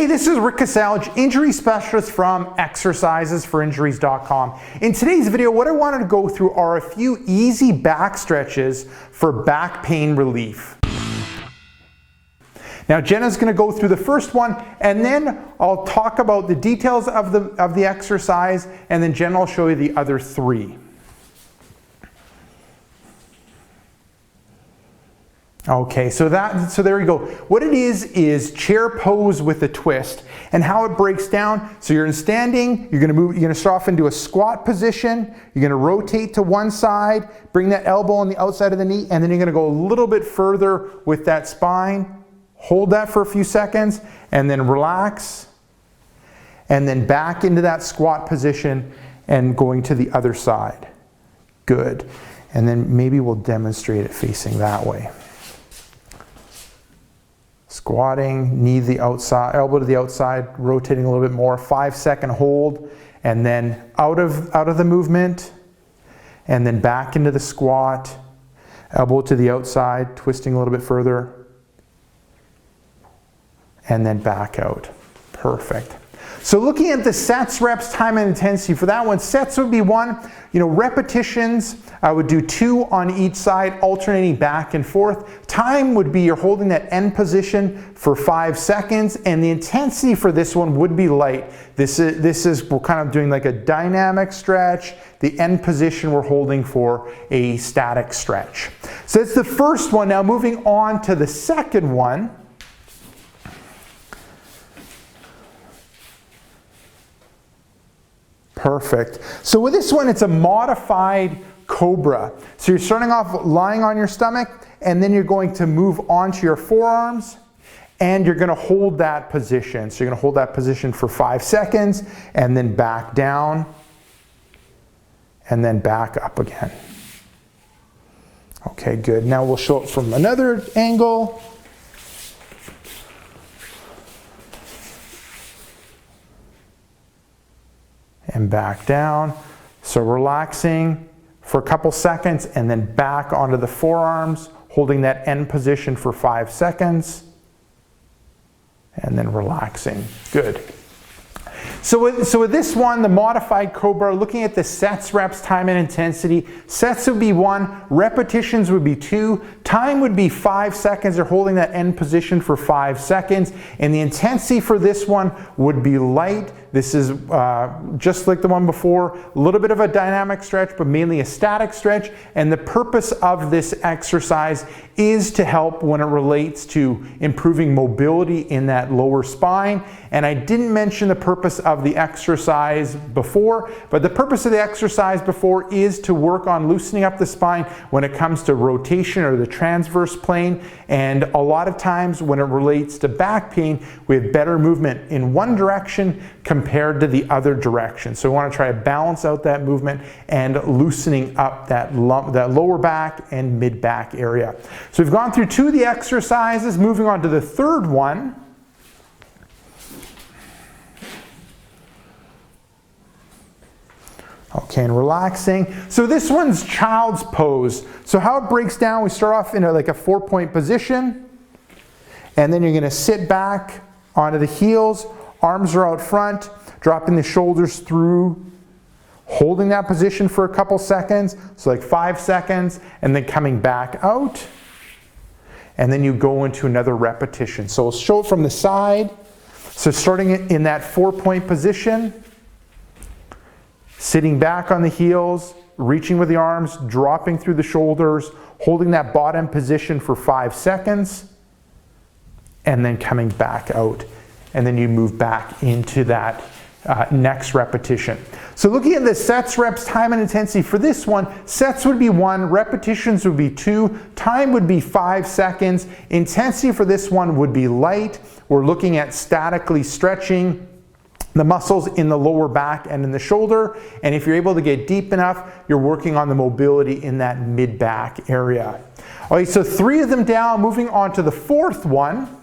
Hey, this is Rick Casalage, injury specialist from exercisesforinjuries.com. In today's video, what I wanted to go through are a few easy back stretches for back pain relief. Now, Jenna's going to go through the first one, and then I'll talk about the details of the exercise, and then Jenna will show you the other three. Okay, so there you go. What it is chair pose with a twist, and how it breaks down. So you're in standing, you're gonna start off into a squat position, you're gonna rotate to one side, bring that elbow on the outside of the knee, and then you're gonna go a little bit further with that spine. Hold that for a few seconds, and then relax, and then back into that squat position and going to the other side. Good. And then maybe we'll demonstrate it facing that way. Squatting, knee to the outside, elbow to the outside, rotating a little bit more, 5-second hold, and then out of the movement, and then back into the squat, elbow to the outside, twisting a little bit further, and then back out. Perfect. So looking at the sets, reps, time, and intensity, for that one, sets would be 1. Repetitions, I would do 2 on each side, alternating back and forth. Time would be you're holding that end position for 5 seconds, and the intensity for this one would be light. This is we're kind of doing like a dynamic stretch. The end position we're holding for a static stretch. So that's the first one. Now moving on to the second one. Perfect. So with this one, it's a modified Cobra. So you're starting off lying on your stomach, and then you're going to move onto your forearms, and you're going to hold that position. So you're going to hold that position for 5 seconds, and then back down, and then back up again. Okay, good. Now we'll show it from another angle. And back down. So relaxing for a couple seconds, and then back onto the forearms, holding that end position for 5 seconds, and then relaxing. Good. So with this one, the modified Cobra, looking at the sets, reps, time, and intensity. Sets would be 1, repetitions would be 2, time would be 5 seconds. They're holding that end position for 5 seconds, and the intensity for this one would be light. This is just like the one before, a little bit of a dynamic stretch, but mainly a static stretch. And the purpose of this exercise is to help when it relates to improving mobility in that lower spine. And I didn't mention the purpose of the exercise before, but the purpose of the exercise before is to work on loosening up the spine when it comes to rotation or the transverse plane. And a lot of times when it relates to back pain, we have better movement in one direction compared to the other direction. So we want to try to balance out that movement and loosening up that lower back and mid back area. So we've gone through 2 of the exercises. Moving on to the third one. Okay, and relaxing. So this one's child's pose. So how it breaks down, we start off in like a 4-point position, and then you're going to sit back onto the heels, arms are out front, dropping the shoulders through, holding that position for a couple seconds, so like 5 seconds, and then coming back out, and then you go into another repetition. So we'll show it from the side. So starting in that 4-point position, sitting back on the heels, reaching with the arms, dropping through the shoulders, holding that bottom position for 5 seconds, and then coming back out. And then you move back into that next repetition. So looking at the sets, reps, time, and intensity, for this one, sets would be 1, repetitions would be 2, time would be 5 seconds. Intensity for this one would be light. We're looking at statically stretching the muscles in the lower back and in the shoulder. And if you're able to get deep enough, you're working on the mobility in that mid-back area. Okay, so 3 of them down. Moving on to the fourth one.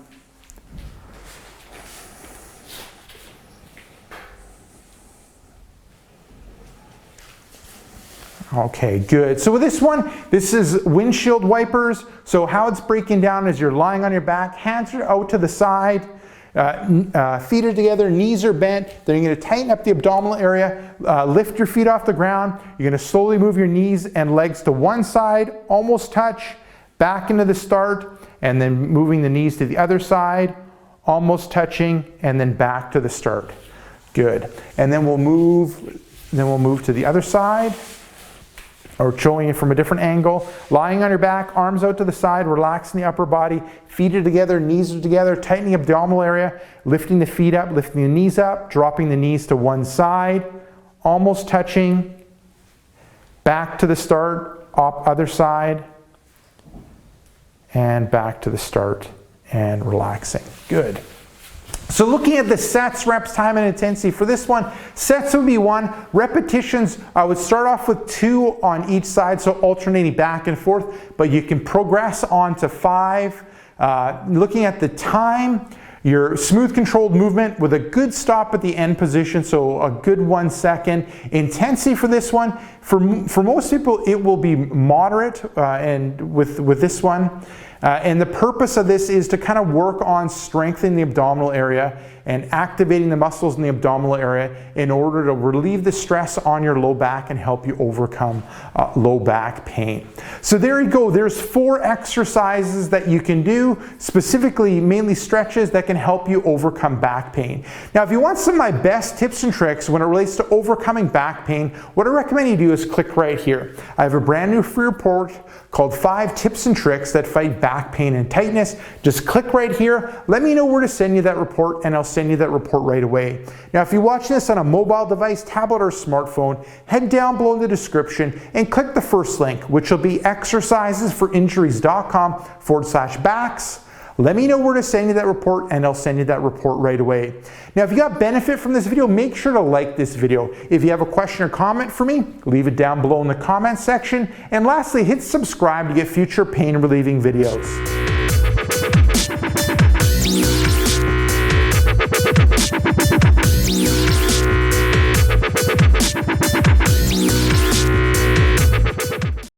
Okay, good. So with this one, this is windshield wipers. So how it's breaking down is you're lying on your back, hands are out to the side, Feet are together, knees are bent. Then you're going to tighten up the abdominal area, lift your feet off the ground. You're going to slowly move your knees and legs to one side, almost touch, back into the start, and then moving the knees to the other side, almost touching, and then back to the start. Good. And then we'll move to the other side, or showing it from a different angle. Lying on your back, arms out to the side, relaxing the upper body, feet are together, knees are together, tightening abdominal area, lifting the feet up, lifting the knees up, dropping the knees to one side, almost touching, back to the start, other side, and back to the start, and relaxing. Good. So looking at the sets, reps, time, and intensity, for this one, sets would be 1. Repetitions, I would start off with 2 on each side, so alternating back and forth, but you can progress on to 5. Looking at the time, your smooth controlled movement with a good stop at the end position, so a good 1 second. Intensity for this one, for most people, it will be moderate, and with this one. And the purpose of this is to kind of work on strengthening the abdominal area and activating the muscles in the abdominal area in order to relieve the stress on your low back and help you overcome low back pain. So there you go. There's 4 exercises that you can do, specifically mainly stretches that can help you overcome back pain. Now, if you want some of my best tips and tricks when it relates to overcoming back pain, what I recommend you do is click right here. I have a brand new free report called 5 Tips and Tricks That Fight Back Pain and Tightness. Just click right here. Let me know where to send you that report, and I'll send you that report right away. Now, if you're watching this on a mobile device, tablet, or smartphone, head down below in the description and click the first link, which will be exercisesforinjuries.com/backs. Let me know where to send you that report, and I'll send you that report right away. Now, if you got benefit from this video, make sure to like this video. If you have a question or comment for me, leave it down below in the comment section. And lastly, hit subscribe to get future pain relieving videos.